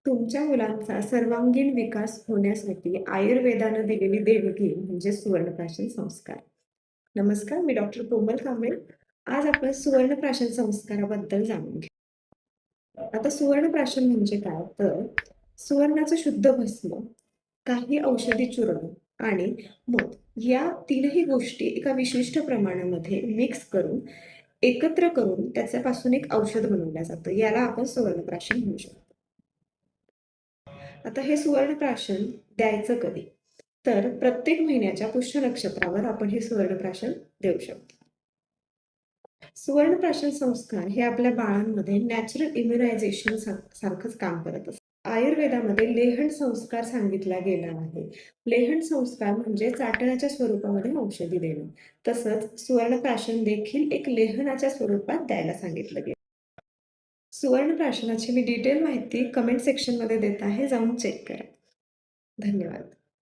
तुमच्या मुलांचा सर्वांगीण विकास होण्यासाठी आयुर्वेदानं दिलेली देणगी म्हणजे सुवर्णप्राशन संस्कार. नमस्कार, मी डॉक्टर कोमल कांबळे. आज आपण सुवर्णप्राशन संस्काराबद्दल जाणून घेऊ. आता सुवर्णप्राशन म्हणजे काय? तर सुवर्णाचं शुद्ध भस्म, काही औषधी चूर्ण आणि मध या तीनही गोष्टी एका विशिष्ट प्रमाणामध्ये मिक्स करून एकत्र करून त्याच्यापासून एक औषध बनवलं जातं. याला आपण सुवर्णप्राशन म्हणू शकतो. आता हे सुवर्णप्राशन द्यायचं कधी? तर प्रत्येक महिन्याच्या पुष्य नक्षत्रावर आपण हे सुवर्णप्राशन देऊ शकतो. सुवर्णप्राशन संस्कार हे आपल्या बाळांमध्ये नॅचरल इम्युनायझेशन सारखंच काम करत असतं. आयुर्वेदामध्ये लेहन संस्कार सांगितला गेला आहे. लेहन संस्कार म्हणजे चाटण्याच्या स्वरूपामध्ये औषधी देणं. तसंच सुवर्णप्राशन देखील एक लेहनाच्या स्वरूपात द्यायला सांगितलं गेलं. सुवर्णप्राशनाची मी डिटेल माहिती कमेंट सेक्शनमध्ये देत आहे, जाऊन चेक करा. धन्यवाद.